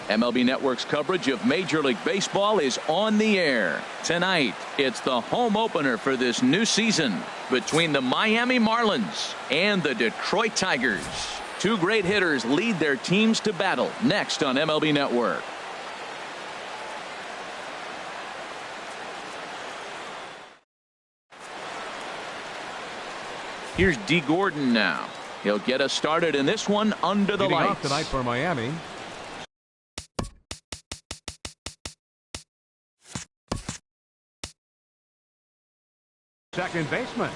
MLB Network's coverage of Major League Baseball is on the air. Tonight, it's the home opener for this new season between the Miami Marlins and the Detroit Tigers. Two great hitters lead their teams to battle next on MLB Network. Here's D. Gordon now. He'll get us started in this one under the lights. Off tonight for Miami. Second baseman,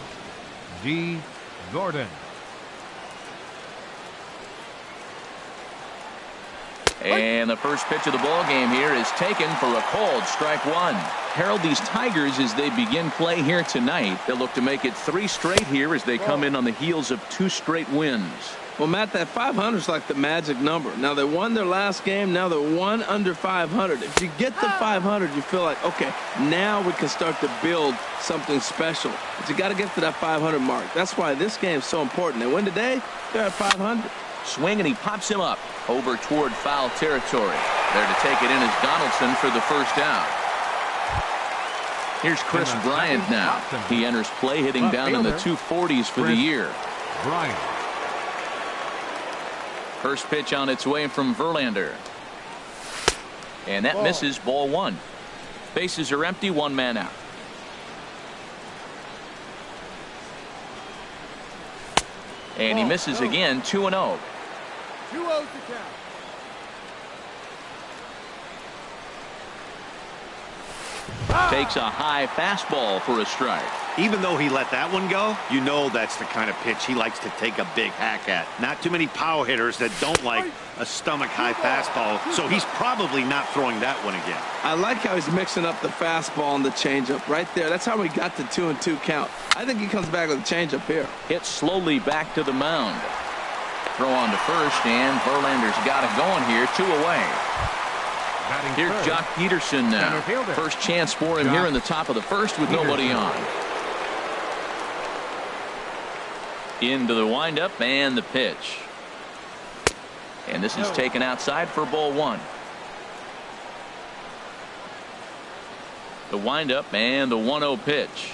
D. Gordon. And the first pitch of the ball game here is taken for a called strike one. Harold, these Tigers, as they begin play here tonight, they'll look to make it 3 straight here as they come in on the heels of 2 straight wins. Well, Matt, that 500 is like the magic number. Now, they won their last game. Now they're 1 under 500. If you get to 500, you feel like, okay, now we can start to build something special. But you got to get to that 500 mark. That's why this game is so important. They win today, they're at 500. Swing, and he pops him up over toward foul territory. There to take it in is Donaldson for the first out. Here's Chris Bryant now. He enters play hitting down in the 240s for the year. Bryant. First pitch on its way from Verlander. And that misses, ball 1. Bases are empty, 1 man out. And he misses again, 2-0. 2-0 to count. Takes a high fastball for a strike. Even though he let that one go, you know that's the kind of pitch he likes to take a big hack at. Not too many power hitters that don't like a stomach-high fastball, so he's probably not throwing that one again. I like how he's mixing up the fastball and the changeup right there. That's how we got the 2-2 count. I think he comes back with a changeup here. Hit slowly back to the mound. Throw on to first, and Verlander's got it going here, 2 away. Here's Jock Peterson now. First chance for him here in the top of the first with nobody on. Into the windup and the pitch. And this is taken outside for ball 1. The windup and the 1-0 pitch.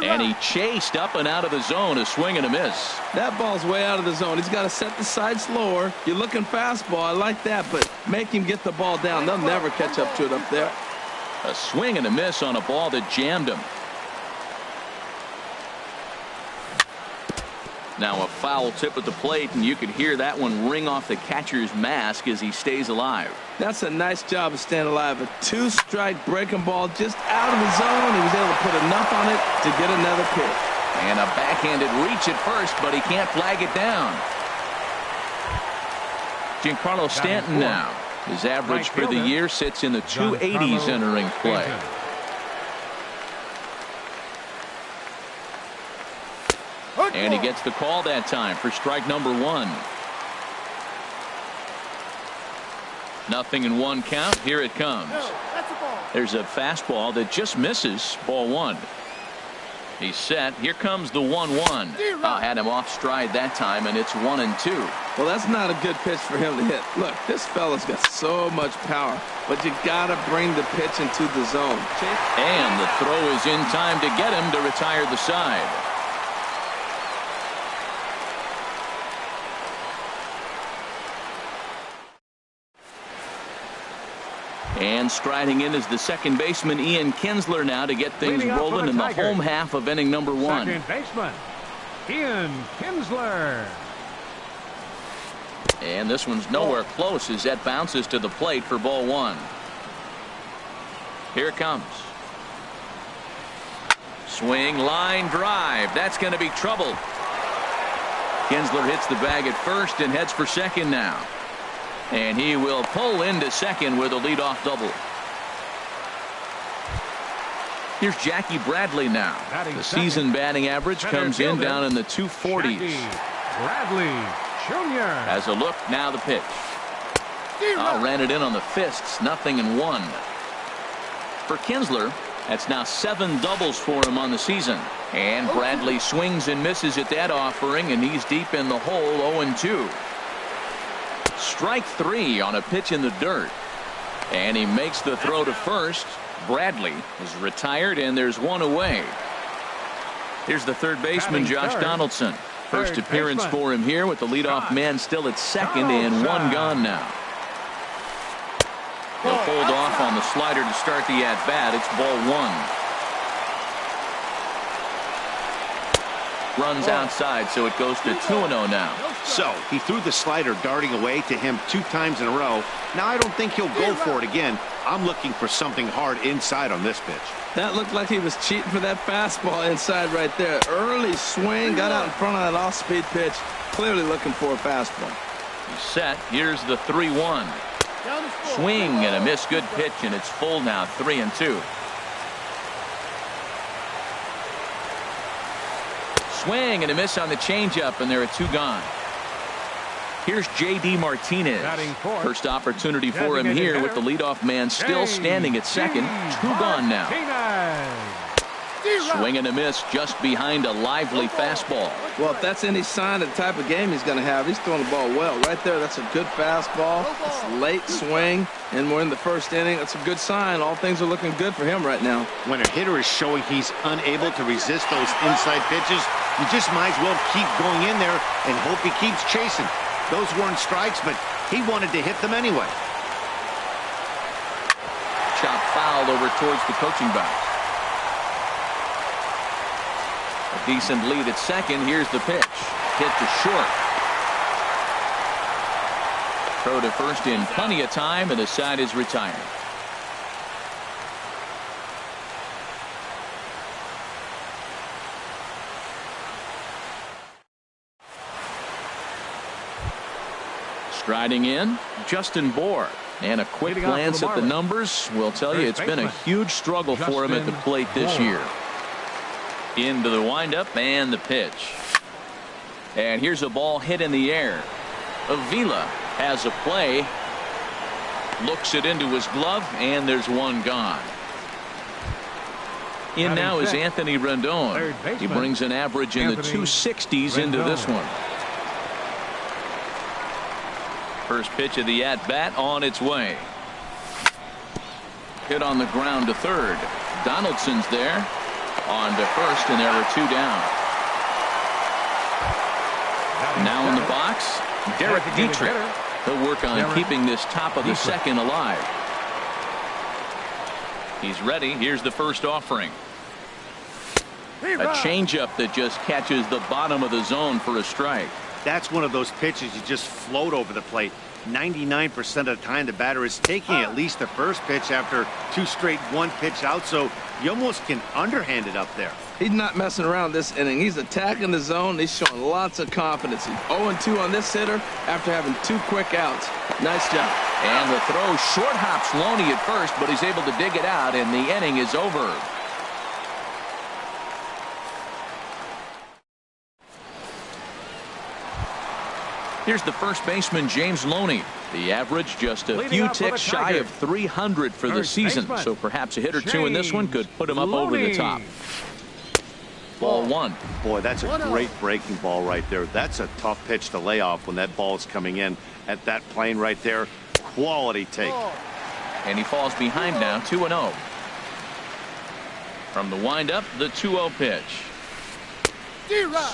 And he chased up and out of the zone, a swing and a miss. That ball's way out of the zone. He's got to set the side slower. You're looking fastball. I like that, but make him get the ball down. They'll never catch up to it up there. A swing and a miss on a ball that jammed him. Now a foul tip at the plate, and you could hear that one ring off the catcher's mask as he stays alive. That's a nice job of staying alive. A 2-strike breaking ball just out of the zone. He was able to put enough on it to get another pitch. And a backhanded reach at first, but he can't flag it down. Giancarlo Stanton now. His average for the year sits in the 280s entering play. And he gets the call that time for strike number 1. Nothing in 1 count. Here it comes. There's a fastball that just misses, ball 1. He's set. Here comes the 1-1. Had him off stride that time, and it's 1-2. Well, that's not a good pitch for him to hit. Look, this fella's got so much power, but you got to bring the pitch into the zone. And the throw is in time to get him to retire the side. And striding in is the second baseman, Ian Kinsler, now to get things rolling in the home half of inning number 1. Second baseman, Ian Kinsler. And this one's nowhere close as that bounces to the plate for ball 1. Here it comes. Swing, line drive. That's going to be trouble. Kinsler hits the bag at first and heads for second now. And he will pull into second with a leadoff double. Here's Jackie Bradley now. The season batting average comes in down in the 240s. Bradley Jr. Has a look, now the pitch. Ran it in on the fists, 0-1. For Kinsler, That's now 7 doubles for him on the season. And Bradley swings and misses at that offering, and he's deep in the hole, 0-2. Strike 3 on a pitch in the dirt. And he makes the throw to first. Bradley is retired, and there's one away. Here's the third baseman, Josh Donaldson. First appearance for him here with the leadoff man still at second and one gone now. He'll hold off on the slider to start the at-bat. It's ball 1. Runs outside, so it goes to 2-0 now. So he threw the slider darting away to him 2 times in a row. Now I don't think he'll go for it again. I'm looking for something hard inside on this pitch. That looked like he was cheating for that fastball inside right there. Early swing, got out in front of that off-speed pitch. Clearly looking for a fastball. He's set. Here's the 3-1. Swing and a miss. Good pitch, and it's full now, 3-2. Swing and a miss on the changeup, and there are 2 gone. Here's J.D. Martinez. First opportunity for him here with the leadoff man still standing at second. 2 gone now. Swing and a miss just behind a lively fastball. Well, if that's any sign of the type of game he's going to have, he's throwing the ball well. Right there, that's a good fastball. It's a late swing, and we're in the first inning. That's a good sign. All things are looking good for him right now. When a hitter is showing he's unable to resist those inside pitches, you just might as well keep going in there and hope he keeps chasing. Those weren't strikes, but he wanted to hit them anyway. Chop foul over towards the coaching box. A decent lead at second. Here's the pitch. Hit to short. Throw to first in plenty of time, and the side is retired. Striding in, Justin Bohr. And a quick glance at the numbers will tell you it's been a huge struggle for him at the plate this year. Into the windup and the pitch. And here's a ball hit in the air. Avila has a play. Looks it into his glove, and there's 1 gone. In now is Anthony Rendon. He brings an average in the 260s into this one. First pitch of the at-bat on its way. Hit on the ground to third. Donaldson's there. On to first, and there are 2 down. Now in the box, Derek Dietrich. He'll work on keeping this top of the second alive. He's ready. Here's the first offering. A changeup that just catches the bottom of the zone for a strike. That's one of those pitches you just float over the plate. 99% of the time the batter is taking at least the first pitch after 2 straight 1-pitch out, so you almost can underhand it up there. He's not messing around this inning. He's attacking the zone. He's showing lots of confidence. He's 0-2 on this hitter after having 2 quick outs. Nice job. And the throw short hops Loney at first, but he's able to dig it out, and the inning is over. Here's the first baseman, James Loney. The average just a few ticks shy of 300 for the season, so perhaps a hit or 2 in this one could put him up over the top. Ball 1. Boy, that's a great breaking ball right there. That's a tough pitch to lay off when that ball is coming in at that plane right there. Quality take. And he falls behind now, 2-0. From the windup, the 2-0 pitch.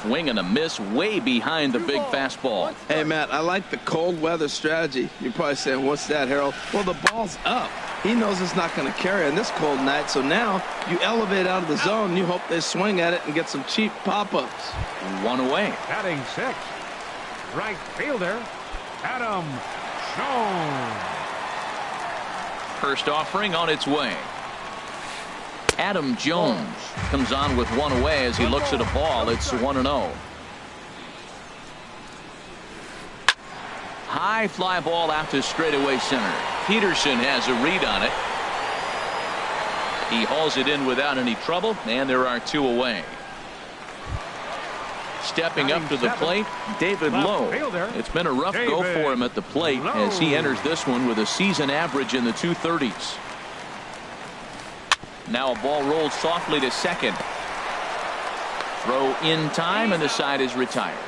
Swing and a miss way behind the big fastball. Hey, Matt, I like the cold weather strategy. You're probably saying, what's that, Harold? Well, the ball's up. He knows it's not going to carry on this cold night, so now you elevate out of the zone, and you hope they swing at it and get some cheap pop-ups. 1 away. Batting 6, right fielder, Adam Schoen. First offering on its way. Adam Jones comes on with 1 away as he looks at a ball. It's 1-0. High fly ball out to straightaway center. Peterson has a read on it. He hauls it in without any trouble, and there are 2 away. Stepping up to the plate, David Lowe. It's been a rough go for him at the plate as he enters this one with a season average in the 230s. Now a ball rolled softly to second. Throw in time, and the side is retired.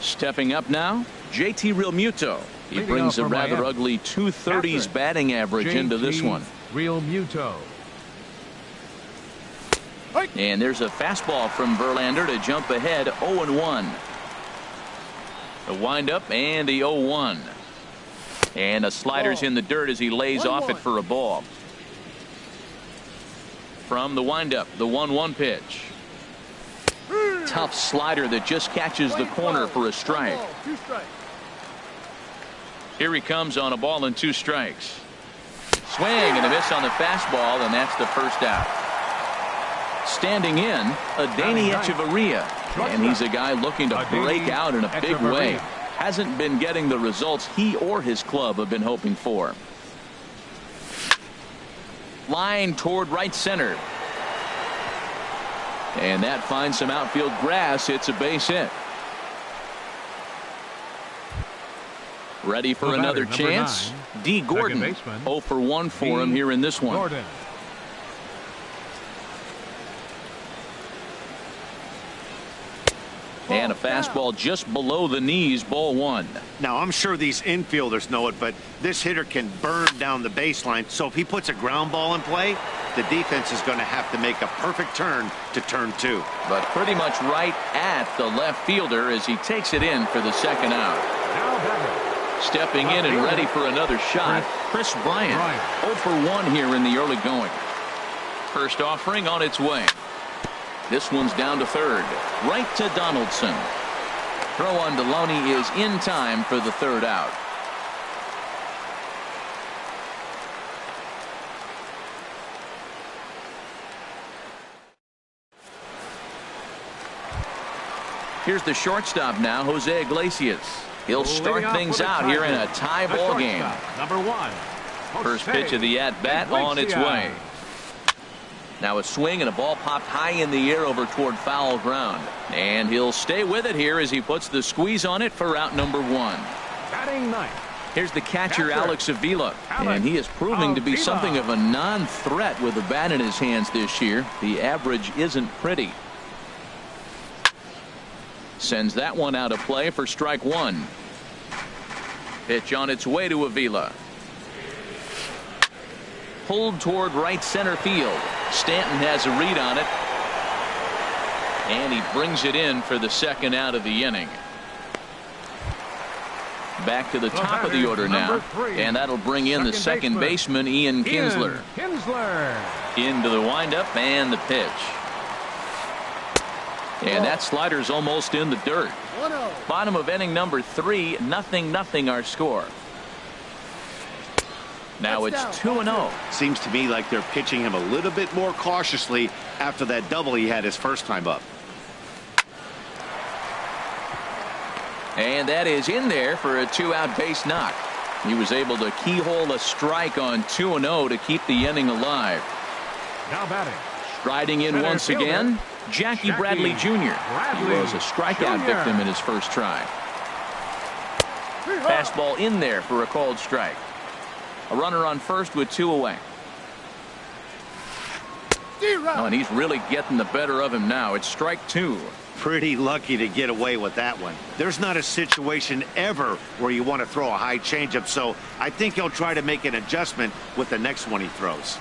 Stepping up now, JT Realmuto. He brings a rather ugly 230s batting average into this one. Realmuto. And there's a fastball from Verlander to jump ahead 0-1. The windup and the 0-1. And a slider's in the dirt as he lays off it for a ball. From the windup, the 1-1 pitch. Tough slider that just catches the corner for a strike. Here he comes on a ball and 2 strikes. Swing and a miss on the fastball, and that's the first out. Standing in, Adeiny Echeverria, and he's a guy looking to break out in a big way. Hasn't been getting the results he or his club have been hoping for. Line toward right center. And that finds some outfield grass. It's a base hit. Ready for another chance. D. Gordon. 0 for 1 for him here in this one. Gordon. And a fastball just below the knees, ball 1. Now, I'm sure these infielders know it, but this hitter can burn down the baseline. So if he puts a ground ball in play, the defense is going to have to make a perfect turn to turn 2. But pretty much right at the left fielder as he takes it in for the second out. Stepping in and ready for another shot, Chris Bryant. 0 for 1 here in the early going. First offering on its way. This one's down to third. Right to Donaldson. Throw on Deloney is in time for the third out. Here's the shortstop now, Jose Iglesias. He'll start things out here in a tie ball game. Number 1. First pitch of the at-bat on its way. Now a swing and a ball popped high in the air over toward foul ground. And he'll stay with it here as he puts the squeeze on it for out number 1. Batting ninth. Here's the catcher, Alex Avila. And he is proving to be something of a non-threat with the bat in his hands this year. The average isn't pretty. Sends that one out of play for strike 1. Pitch on its way to Avila. Pulled toward right center field. Stanton has a read on it. And he brings it in for the second out of the inning. Back to the top of the order now. And that'll bring in the second baseman, Ian Kinsler. Into the windup and the pitch. And that slider's almost in the dirt. Bottom of inning number 3, 0-0 our score. Now it's 2-0. Seems to me like they're pitching him a little bit more cautiously after that double he had his first time up. And that is in there for a 2-out base knock. He was able to keyhole a strike on 2-0 to keep the inning alive. Now batting. Striding in once again, Jackie Bradley Jr. He was a strikeout victim in his first try. Fastball in there for a called strike. A runner on first with 2 away. Oh, and he's really getting the better of him now. It's strike 2. Pretty lucky to get away with that one. There's not a situation ever where you want to throw a high changeup, so I think he'll try to make an adjustment with the next one he throws.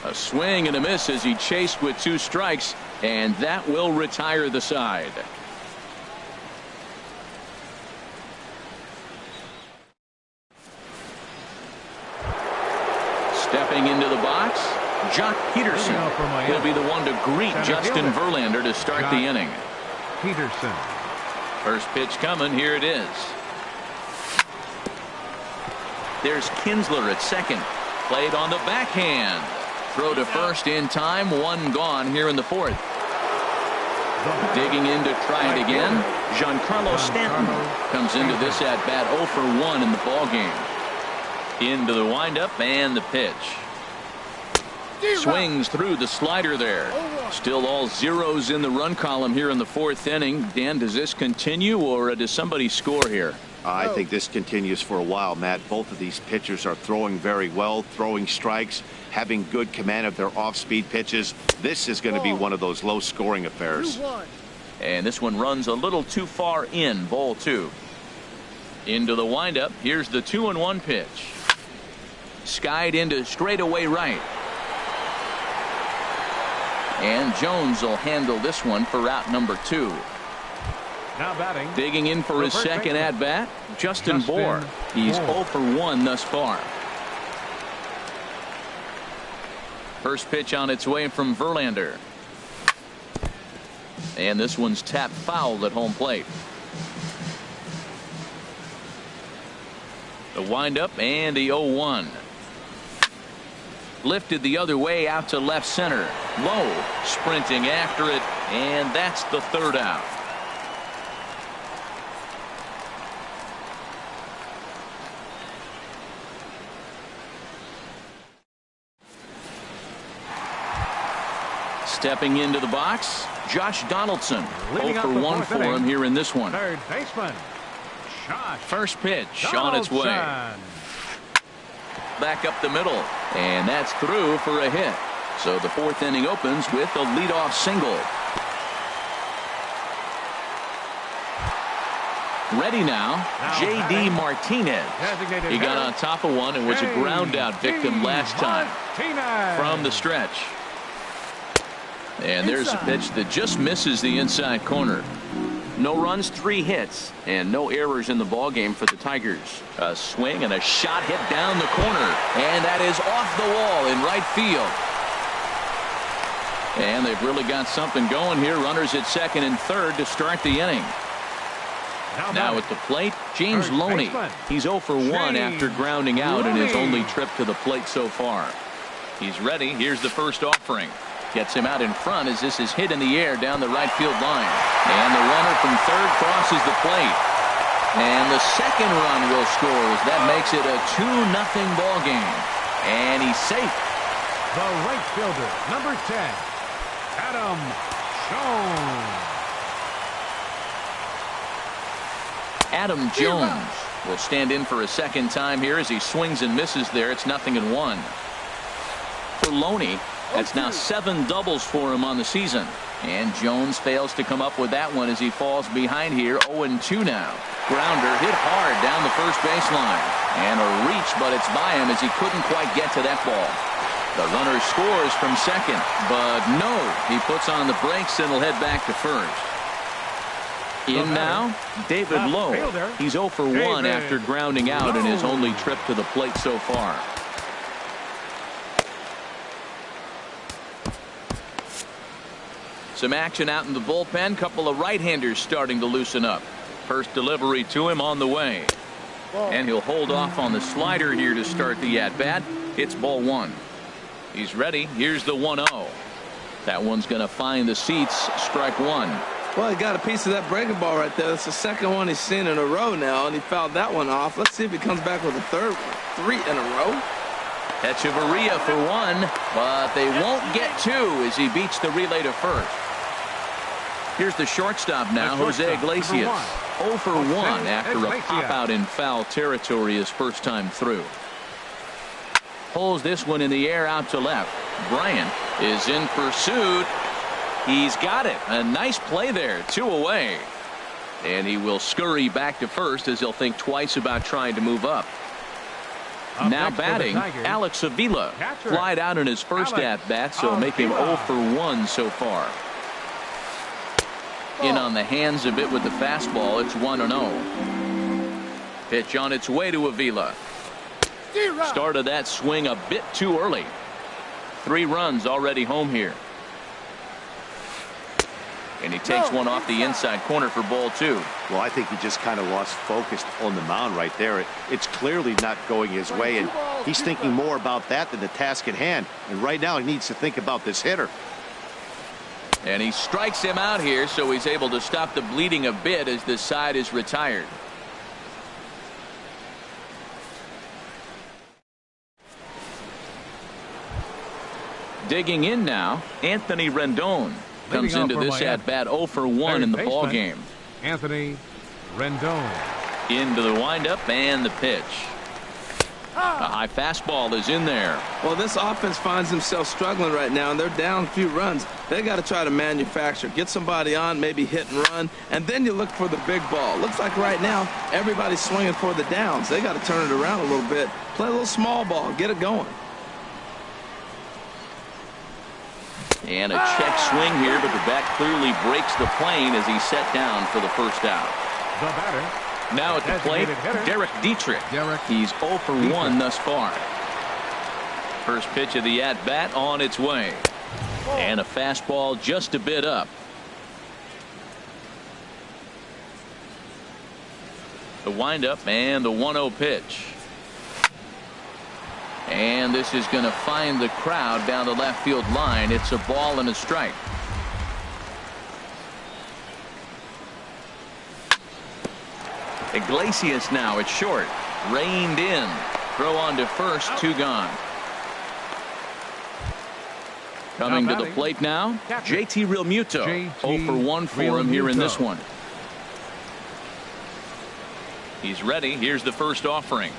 A swing and a miss as he chased with 2 strikes, and that will retire the side. Stepping into the box, Jock Peterson. He'll be the one to greet Justin Verlander to start the inning. Peterson. First pitch coming. Here it is. There's Kinsler at second. Played on the backhand. Throw to first in time. 1 gone here in the 4th. Digging in to try it again. Giancarlo Stanton comes into this at bat 0 for 1 in the ball game. Into the windup and the pitch. Swings through the slider there. Still all zeros in the run column here in the fourth inning. Dan, does this continue, or does somebody score here? I think this continues for a while, Matt. Both of these pitchers are throwing very well, throwing strikes, having good command of their off-speed pitches. This is going to be one of those low-scoring affairs. 2-1. And this one runs a little too far in. Ball 2. Into the windup. Here's the 2-1 pitch. Skied into straightaway right. And Jones will handle this one for out number 2. Now batting. Digging in for his second at-bat, Justin Bour. He's 0 for 1 thus far. First pitch on its way from Verlander. And this one's tapped foul at home plate. The windup and the 0-1. Lifted the other way out to left center. Low, sprinting after it, and that's the third out. Stepping into the box, Josh Donaldson. 0 for 1 for him here in this one. Third baseman, Josh First pitch Donaldson. on its way. Back up the middle, and that's through for a hit. So the fourth inning opens with a leadoff single. Ready now, J.D. Martinez. He got on top of one and was a ground out victim last time. From the stretch. And there's a pitch that just misses the inside corner. No runs, 3 hits, and no errors in the ballgame for the Tigers. A swing and a shot hit down the corner, and that is off the wall in right field. And they've really got something going here. Runners at second and third to start the inning. Now at the plate, James Loney. He's 0 for 1 after grounding out in his only trip to the plate so far. He's ready. Here's the first offering. Gets him out in front as this is hit in the air down the right field line. And the runner from third crosses the plate. And the second run will score as that makes it a 2-0 ball game. And he's safe. The right fielder, number 10, Adam Jones. Adam Jones will stand in for a second time here as he swings and misses there. It's 0-1. For Loney, that's now 7 doubles for him on the season. And Jones fails to come up with that one as he falls behind here. 0-2 now. Grounder hit hard down the first baseline. And a reach, but it's by him as he couldn't quite get to that ball. The runner scores from second, but no, he puts on the brakes and will head back to first. In now, David Lowe. He's 0 for 1 after grounding out in his only trip to the plate so far. Some action out in the bullpen. Couple of right-handers starting to loosen up. First delivery to him on the way. And he'll hold off on the slider here to start the at-bat. It's ball 1. He's ready. Here's the 1-0. That one's going to find the seats. Strike 1. Well, he got a piece of that breaking ball right there. That's the second one he's seen in a row now, and he fouled that one off. Let's see if he comes back with a third one. 3 in a row. Echeverria for 1, but they won't get 2 as he beats the relay to first. Here's the shortstop now, Jose Iglesias. 0 for 1 after a pop-out in foul territory his first time through. Pulls this one in the air out to left. Bryant is in pursuit. He's got it. A nice play there. 2 away. And he will scurry back to first as he'll think twice about trying to move up. Now batting, Alex Avila. Flied out in his first at-bat, so make him 0 for 1 so far. In on the hands a bit with the fastball. It's 1-0. Pitch on its way to Avila. Started that swing a bit too early. 3 runs already home here. And he takes one off the inside corner for ball 2. Well, I think he just kind of lost focus on the mound right there. It's clearly not going his way, and he's thinking more about that than the task at hand. And right now he needs to think about this hitter. And he strikes him out here, so he's able to stop the bleeding a bit as the side is retired. Digging in now, Anthony Rendon comes into this at-bat 0 for 1 in the ball game. Anthony Rendon. Into the windup and the pitch. A high fastball is in there. Well, this offense finds themselves struggling right now, and they're down a few runs. They got to try to manufacture, get somebody on, maybe hit and run, and then you look for the big ball. Looks like right now everybody's swinging for the downs. They got to turn it around a little bit, play a little small ball, get it going. And a check swing here, but the bat clearly breaks the plane as he's set down for the first out. The batter. Now at the plate, Derek Dietrich. He's 0 for 1 thus far. First pitch of the at-bat on its way. And a fastball just a bit up. The windup and the 1-0 pitch. And this is going to find the crowd down the left field line. It's a ball and a strike. Iglesias now at short. Reined in. Throw on to first. 2 gone. Coming to the plate now, JT Realmuto. 0 for 1 for him here in this one. He's ready. Here's the first offering.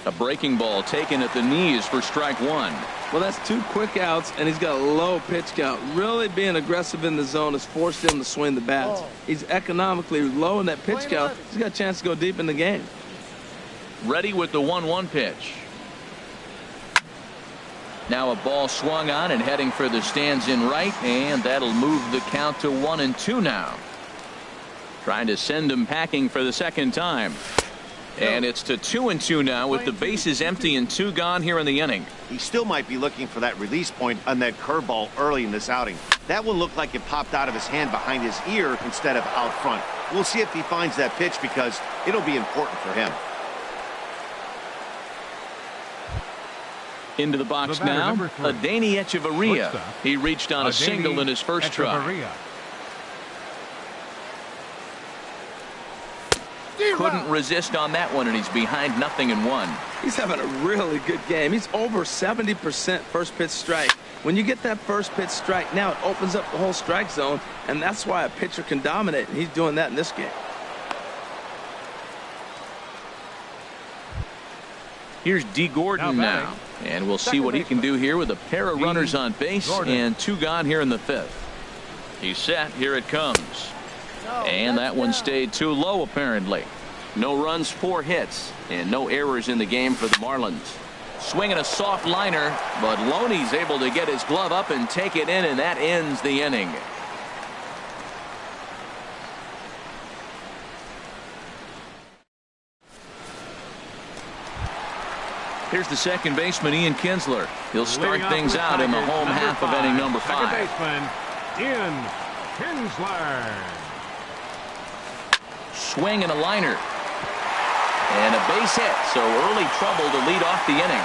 A breaking ball taken at the knees for strike 1. Well, that's 2 quick outs, and he's got a low pitch count. Really being aggressive in the zone has forced him to swing the bats. He's economically low in that pitch count. He's got a chance to go deep in the game. Ready with the 1-1 pitch. Now a ball swung on and heading for the stands in right, and that'll move the count to 1-2 now. Trying to send him packing for the second time. And it's to 2-2 now with the bases empty and 2 gone here in the inning. He still might be looking for that release point on that curveball early in this outing. That one looked like it popped out of his hand behind his ear instead of out front. We'll see if he finds that pitch because it'll be important for him. Into the box now, Adeiny Echeverria. He reached on a single in his first try. Couldn't resist on that one, and he's behind 0-1. He's having a really good game. He's over 70% first pitch strike. When you get that first pitch strike, now it opens up the whole strike zone, and that's why a pitcher can dominate, and he's doing that in this game. Here's D. Gordon now, and we'll see what he can do here with a pair of runners on base and 2 gone here in the 5th. He's set. Here it comes. And that one stayed too low, apparently. No runs, 4 hits, and no errors in the game for the Marlins. Swinging a soft liner, but Loney's able to get his glove up and take it in, and that ends the inning. Here's the second baseman, Ian Kinsler. He'll start things out in the home half of inning number 5. Second baseman, Ian Kinsler. Swing and a liner. And a base hit, so early trouble to lead off the inning.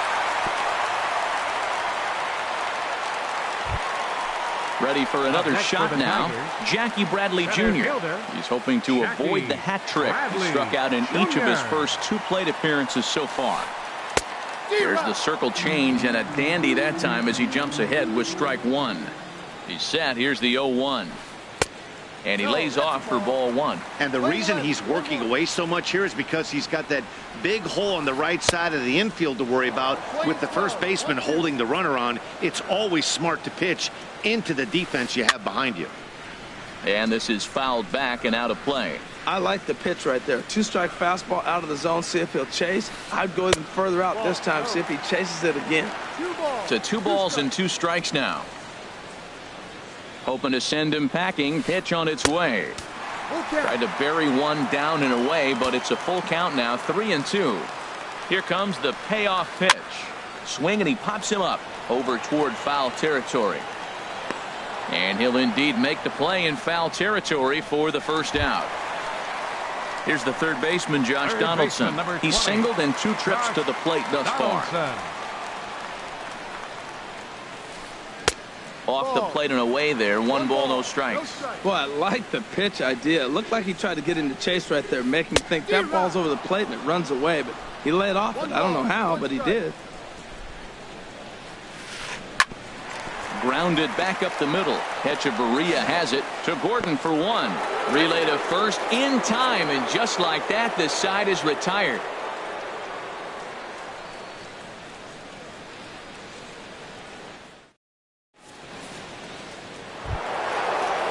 Ready for another shot now. Jackie Bradley Jr. He's hoping to avoid the hat trick. He struck out in each of his first 2 plate appearances so far. There's the circle change, and a dandy that time as he jumps ahead with strike 1. He's set. Here's the 0-1. And he lays off for ball 1. And the reason he's working away so much here is because he's got that big hole on the right side of the infield to worry about. With the first baseman holding the runner on, it's always smart to pitch into the defense you have behind you. And this is fouled back and out of play. I like the pitch right there. 2-strike fastball out of the zone. See if he'll chase. I'd go even further out this time. See if he chases it again. To 2 balls and 2 strikes now. Hoping to send him packing. Pitch on its way. Tried to bury one down and away, but it's a full count now. 3-2. Here comes the payoff pitch. Swing, and he pops him up over toward foul territory. And he'll indeed make the play in foul territory for the first out. Here's the third baseman, Josh Donaldson. He's singled in 2 trips to the plate thus far. Off the plate and away there. 1 ball, no strikes. Well, I like the pitch idea. It looked like he tried to get into chase right there, making me think that ball's over the plate and it runs away, but he laid off it. I don't know how, but he did. grounded back up the middle. Echeverria has it to Gordon for one. Relay to first in time, and just like that, the side is retired.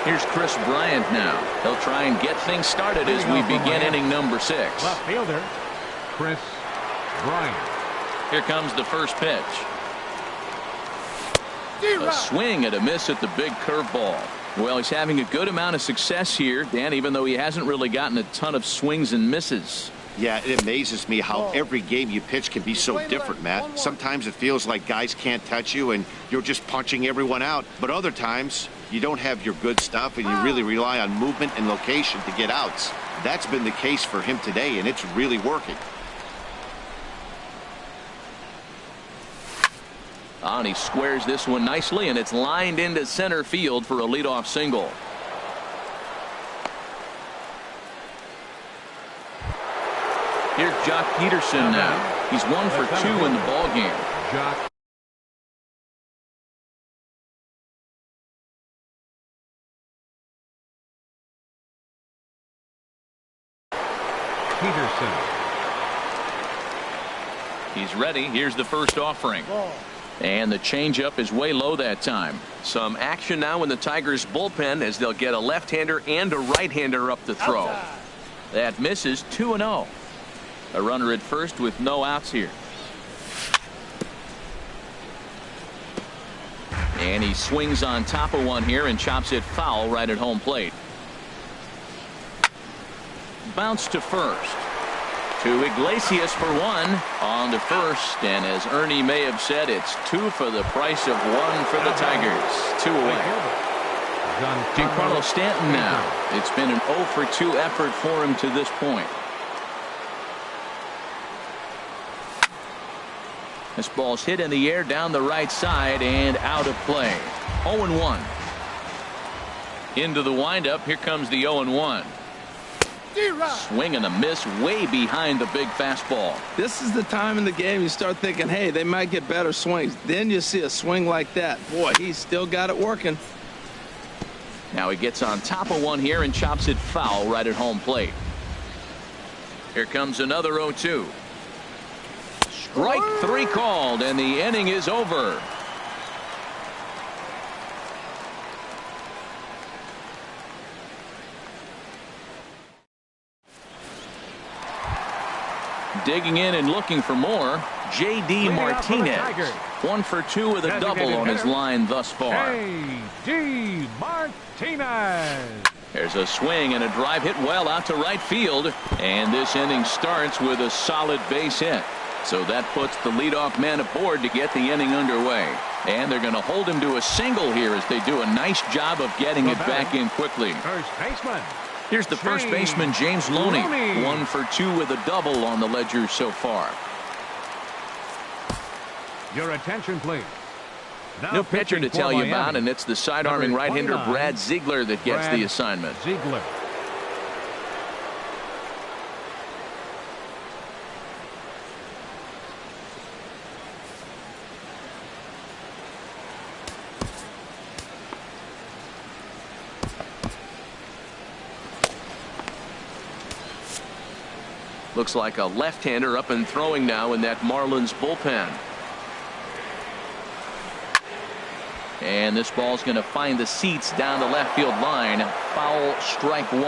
Here's Chris Bryant now. He'll try and get things started as we begin inning number 6. Left fielder, Chris Bryant. Here comes the first pitch. A swing and a miss at the big curveball. Well, he's having a good amount of success here, Dan, even though he hasn't really gotten a ton of swings and misses. Yeah, it amazes me how every game you pitch can be so different, Matt. Sometimes it feels like guys can't touch you and you're just punching everyone out. But other times you don't have your good stuff and you really rely on movement and location to get outs. That's been the case for him today, and it's really working. And he squares this one nicely, and it's lined into center field for a leadoff single. Here's Jock Peterson now. He's 1 for 2 in the ballgame. Jock Peterson. He's ready. Here's the first offering. And the changeup is way low that time. Some action now in the Tigers bullpen as they'll get a left-hander and a right-hander up the throw. That misses 2-0. A runner at first with no outs here. And he swings on top of one here and chops it foul right at home plate. Bounce to first. To Iglesias for one. On to first, and as Ernie may have said, it's 2 for the price of 1 for the Tigers. 2 away. Giancarlo Stanton now. It's been an 0 for 2 effort for him to this point. This ball's hit in the air down the right side and out of play. 0-1. Into the windup. Here comes the 0-1. Swing and a miss way behind the big fastball. This is the time in the game you start thinking, hey, they might get better swings. Then you see a swing like that. Boy, he's still got it working. Now he gets on top of one here and chops it foul right at home plate. Here comes another 0-2. Strike 3 called, and the inning is over. Digging in and looking for more, J.D. Martinez. 1 for 2 with a double on his line thus far. J.D. Martinez. There's a swing and a drive hit well out to right field. And this inning starts with a solid base hit. So that puts the leadoff man aboard to get the inning underway. And they're going to hold him to a single here as they do a nice job of getting it back in quickly. First baseman. Here's the first baseman, James Loney. 1 for 2 with a double on the ledger so far. Your attention, please. New pitcher to tell you about, and it's the side-arming right-hander Brad Ziegler that gets the assignment. Ziegler. Looks like a left-hander up and throwing now in that Marlins bullpen. And this ball's going to find the seats down the left field line. Foul, strike 1.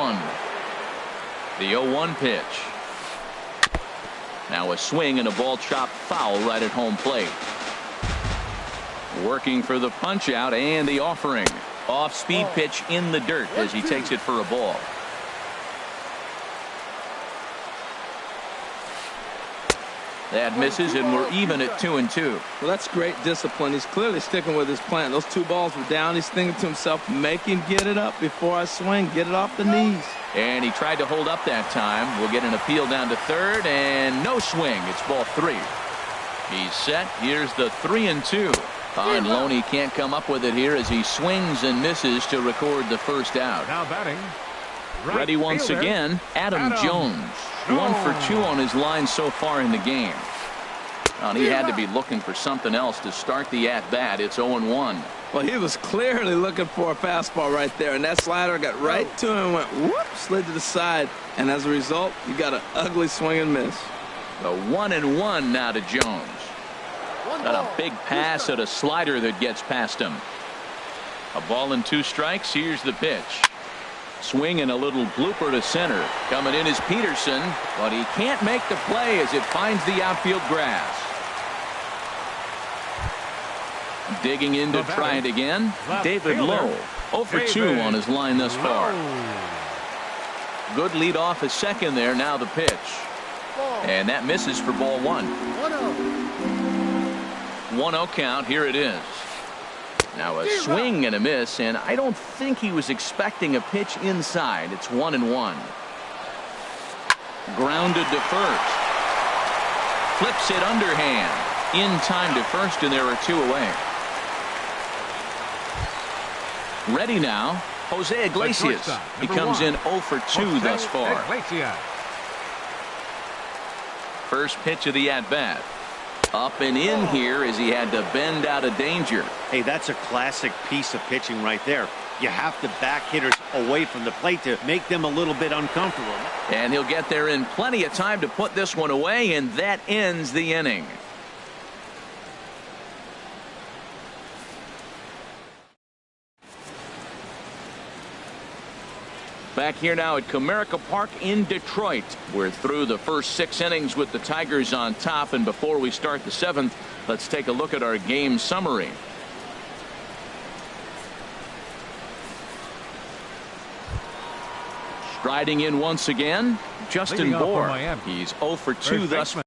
The 0-1 pitch. Now a swing and a ball chopped foul right at home plate. Working for the punch out and the offering. Off-speed pitch in the dirt as he takes it for a ball. That misses, and we're even at 2-2. Well, that's great discipline. He's clearly sticking with his plan. Those 2 balls were down. He's thinking to himself, make him get it up before I swing. Get it off the knees. And he tried to hold up that time. We'll get an appeal down to third, and no swing. It's ball 3. He's set. Here's the 3-2. And Loney can't come up with it here as he swings and misses to record the first out. Now batting. Ready once again, Adam Jones. 1 for 2 on his line so far in the game. Well, he had to be looking for something else to start the at-bat. It's 0-1. Well, he was clearly looking for a fastball right there, and that slider got right to him and went whoop, slid to the side, and as a result, you got an ugly swing and miss. The 1-1 now to Jones. Got a big pass at a slider that gets past him. A ball and 2 strikes. Here's the pitch. Swing and a little blooper to center. Coming in is Peterson, but he can't make the play as it finds the outfield grass. Digging in to try it again. David Lowe. 0 for 2 on his line thus far. Good lead off at second there. Now the pitch. And that misses for ball 1. 1-0 count. Here it is. Now a swing and a miss, and I don't think he was expecting a pitch inside. It's 1-1. Grounded to first. Flips it underhand. In time to first, and there are 2 away. Ready now, Jose Iglesias. He comes in 0 for 2 thus far. First pitch of the at-bat. Up and in here as he had to bend out of danger. Hey, that's a classic piece of pitching right there. You have to back hitters away from the plate to make them a little bit uncomfortable. And he'll get there in plenty of time to put this one away, and that ends the inning. Back here now at Comerica Park in Detroit. We're through the first 6 innings with the Tigers on top, and before we start the 7th, let's take a look at our game summary. Striding in once again, Justin Bour. He's 0 for 2 thus far.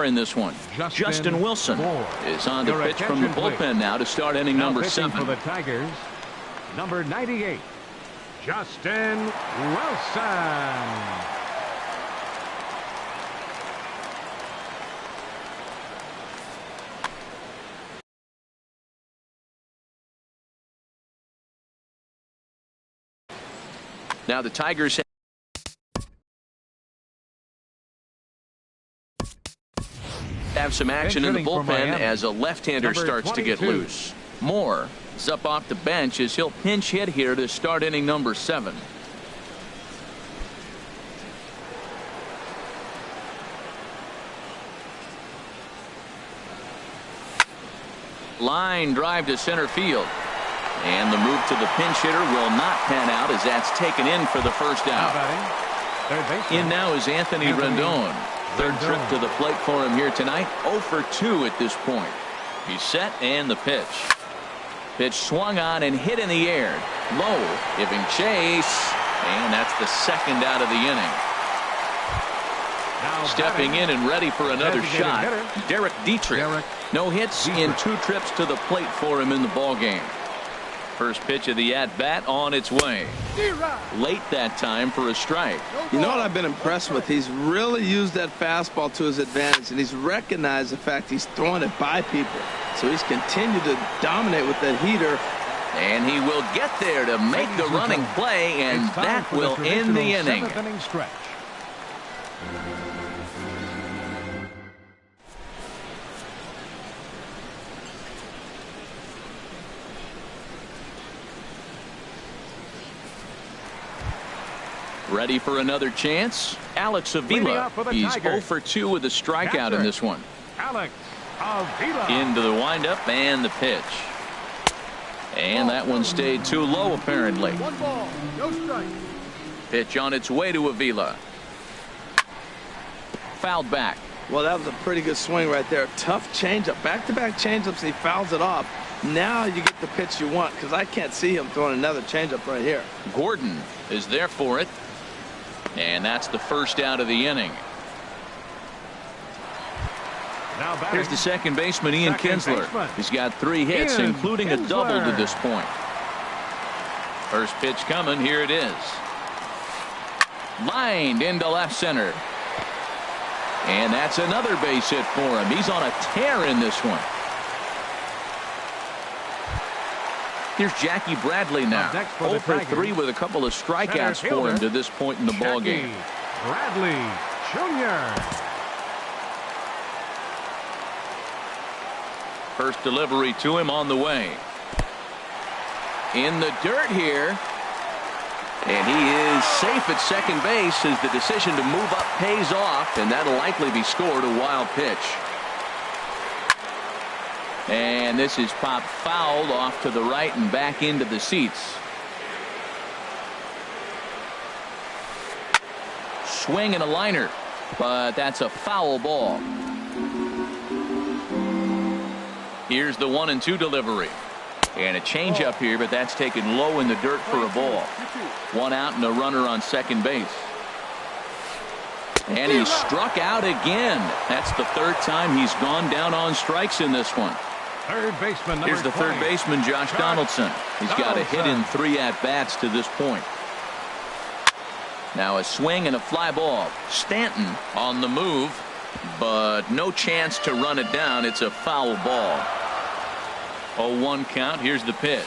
In this one, Justin Wilson is on to pitch from the bullpen now to start inning number 7. For the Tigers, number 98, Justin Wilson. Now the Tigers have some action in the bullpen as a left-hander starts to get loose. Moore is up off the bench as he'll pinch hit here to start inning number 7. Line drive to center field. And the move to the pinch hitter will not pan out as that's taken in for the first out. In now is Anthony Rendon. Third trip to the plate for him here tonight. 0 for 2 at this point. He's set, and the pitch. Pitch swung on and hit in the air. Low, giving chase, and that's the second out of the inning. Stepping in and ready for another shot, Derek Dietrich. No hits in 2 trips to the plate for him in the ballgame. First pitch of the at-bat on its way. Late that time for a strike. You know what I've been impressed with? He's really used that fastball to his advantage, and he's recognized the fact he's throwing it by people. So he's continued to dominate with that heater. And he will get there to make the running play, and that will end the inning. Ready for another chance? Alex Avila. He's 0 for 2 with a strikeout in this one. Alex Avila. Into the windup and the pitch. And that one stayed too low apparently. 1 ball, no strike. Pitch on its way to Avila. Fouled back. Well, that was a pretty good swing right there. Tough changeup. Back-to-back changeups, and he fouls it off. Now you get the pitch you want, because I can't see him throwing another changeup right here. Gordon is there for it. And that's the first out of the inning. Here's the second baseman, Ian Kinsler. He's got 3 hits, including a double to this point. First pitch coming. Here it is. Lined into left center. And that's another base hit for him. He's on a tear in this one. Here's Jackie Bradley now. 0 for 3 with a couple of strikeouts for him to this point in the ballgame. Bradley Jr. First delivery to him on the way. In the dirt here. And he is safe at second base as the decision to move up pays off, and that'll likely be scored a wild pitch. And this is popped fouled off to the right and back into the seats. Swing and a liner, but that's a foul ball. Here's the 1-2 delivery. And a changeup here, but that's taken low in the dirt for a ball. 1 out and a runner on second base. And he struck out again. That's the 3rd time he's gone down on strikes in this one. Third baseman. Here's the 3rd baseman, Josh Donaldson. He's got a hit in 3 at-bats to this point. Now a swing and a fly ball. Stanton on the move, but no chance to run it down. It's a foul ball. 0-1 count. Here's the pitch.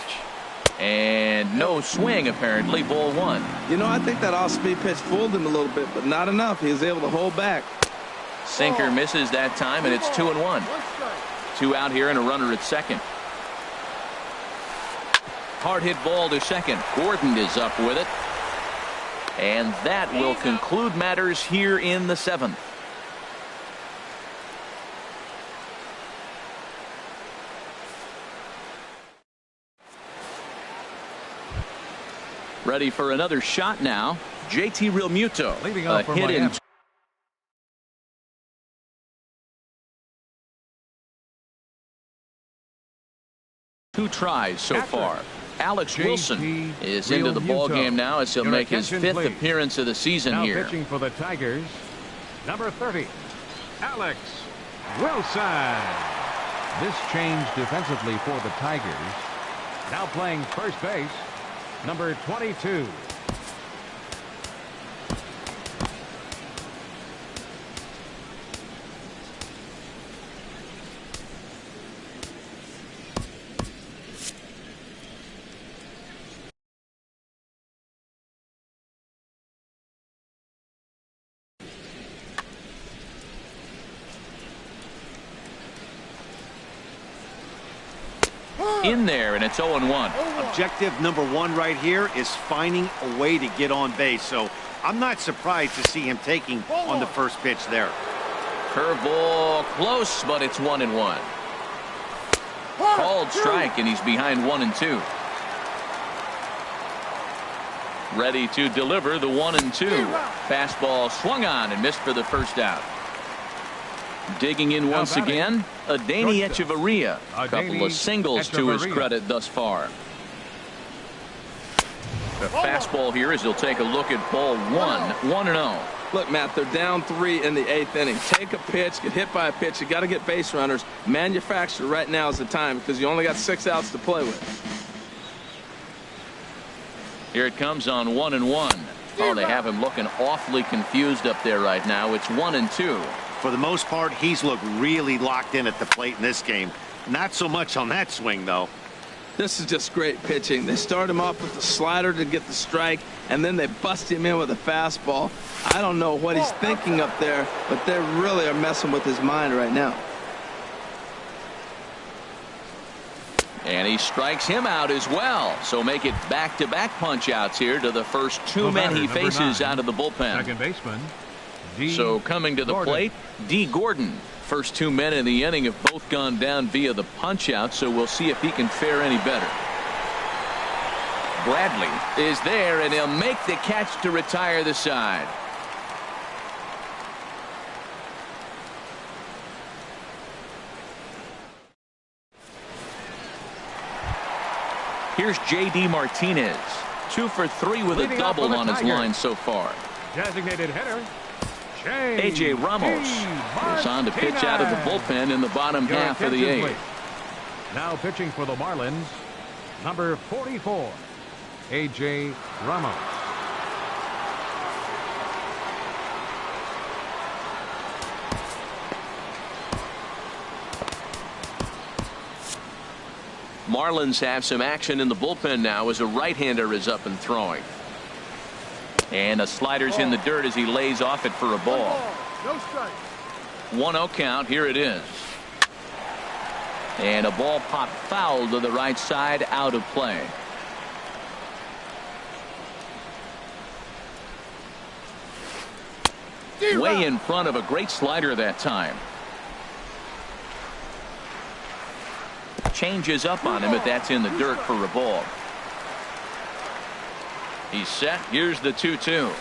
And no swing, apparently. Ball 1. You know, I think that off-speed pitch fooled him a little bit, but not enough. He was able to hold back. Sinker misses that time, and it's 2-1. 2 out here and a runner at second. Hard hit ball to second. Gordon is up with it. And that will conclude matters here in the 7th. Ready for another shot now. JT Realmuto. Leading off for hit in Miami. 2 tries so far. Alex Wilson is into the ball game now as he'll make his 5th appearance of the season now here. Pitching for the Tigers, number 30, Alex Wilson. This change defensively for the Tigers. Now playing first base, number 22. In there, and it's 0-1. Objective number 1 right here is finding a way to get on base. So I'm not surprised to see him taking on the first pitch there. Curveball close, but it's 1-1. Called strike, and he's behind 1-2. Ready to deliver the 1-2. Fastball swung on and missed for the first out. Digging in once again, Adeiny Echeverria. A couple of singles to his credit thus far. The fastball here as he'll take a look at ball 1, 1-0. Look, Matt, they're down 3 in the 8th inning. Take a pitch, get hit by a pitch. You got to get base runners. Manufacture right now is the time because you only got 6 outs to play with. Here it comes on 1-1. Oh, they have him looking awfully confused up there right now. It's 1-2. For the most part, he's looked really locked in at the plate in this game. Not so much on that swing, though. This is just great pitching. They start him off with the slider to get the strike, and then they bust him in with a fastball. I don't know what he's thinking up there, but they really are messing with his mind right now. And he strikes him out as well. So make it back-to-back punch-outs here to the first 2 men he faces out of the bullpen. Second baseman. So coming to the plate, D. Gordon. First 2 men in the inning have both gone down via the punch-out, so we'll see if he can fare any better. Bradley is there, and he'll make the catch to retire the side. Here's J.D. Martinez. 2 for 3 with a double on his line so far. Designated hitter, A.J. Ramos is on to pitch out of the bullpen in the bottom half of the 8th. Now pitching for the Marlins, number 44, A.J. Ramos. Marlins have some action in the bullpen now as a right-hander is up and throwing. And a slider's in the dirt as he lays off it for a ball. No strike. 1-0 count. Here it is. And a ball popped foul to the right side, out of play. Way in front of a great slider that time. Changes up on him, but that's in the dirt for a ball. He's set. Here's the 2-2.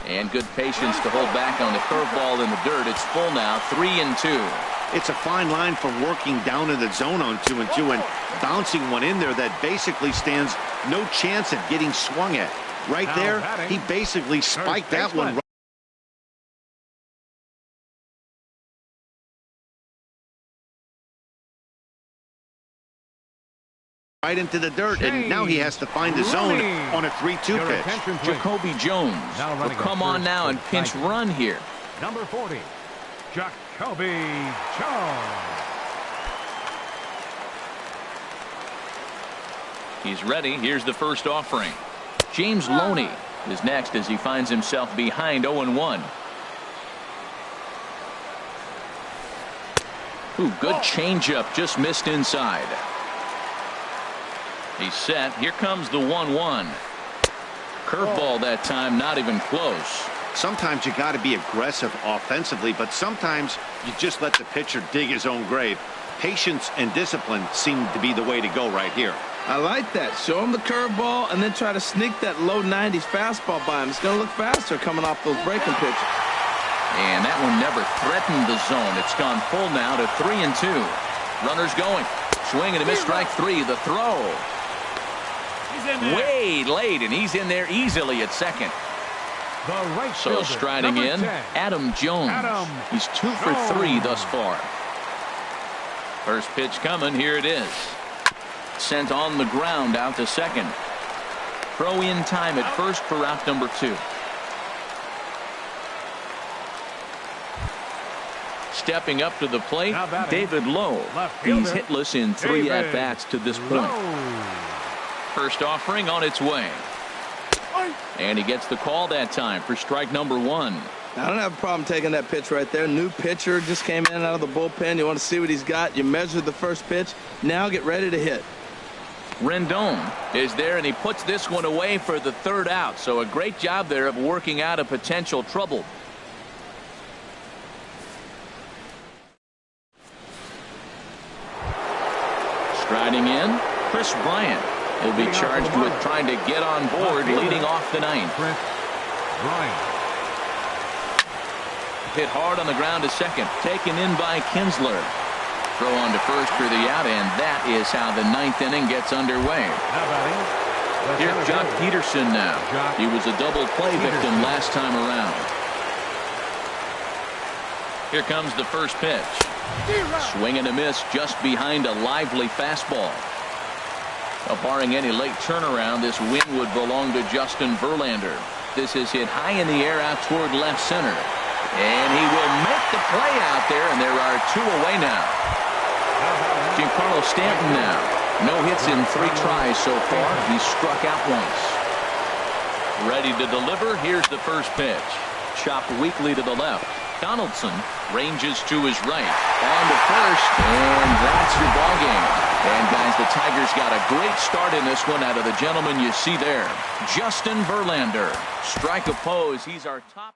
And good patience to hold back on the curveball in the dirt. It's full now, 3-2. It's a fine line from working down in the zone on 2-2 and bouncing one in there that basically stands no chance at getting swung at. Right there, he basically spiked that one right into the dirt, and now he has to find the zone on a 3-2 pitch. Jacoby Jones will come on now and pinch run here. Number 40, Jacoby Jones. He's ready. Here's the first offering. James Loney is next as he finds himself behind 0-1. Ooh, good changeup, just missed inside. He's set. Here comes the 1-1. Curveball that time, not even close. Sometimes you got to be aggressive offensively, but sometimes you just let the pitcher dig his own grave. Patience and discipline seem to be the way to go right here. I like that. Show him the curveball and then try to sneak that low 90s fastball by him. It's going to look faster coming off those breaking pitches. And that one never threatened the zone. It's gone full now to 3-2. Runners going. Swing and a miss, strike three. The throw. Way late, and he's in there easily at second. So striding in, Adam Jones. He's 2 for 3 thus far. First pitch coming. Here it is. Sent on the ground out to second. Throw in time at first for out number 2. Stepping up to the plate, David Lowe. He's hitless in 3 at-bats to this point. First offering on its way. And he gets the call that time for strike number 1. I don't have a problem taking that pitch right there. New pitcher just came in out of the bullpen. You want to see what he's got. You measure the first pitch. Now get ready to hit. Rendon is there, and he puts this one away for the 3rd out. So a great job there of working out a potential trouble. Striding in, Chris Bryant. He'll be charged with trying to get on board leading off the 9th. Hit hard on the ground to second. Taken in by Kinsler. Throw on to first for the out, and that is how the 9th inning gets underway. Here's Jock Peterson now. He was a double play victim last time around. Here comes the first pitch. Swing and a miss just behind a lively fastball. Barring any late turnaround, this win would belong to Justin Verlander. This is hit high in the air out toward left center. And he will make the play out there, and there are 2 away now. Giancarlo Stanton now. No hits in 3 tries so far. He's struck out once. Ready to deliver. Here's the first pitch. Chopped weakly to the left. Donaldson ranges to his right. On to first, and that's your ball game. And guys, the Tigers got a great start in this one out of the gentleman you see there. Justin Verlander. Strike oppose. He's our top.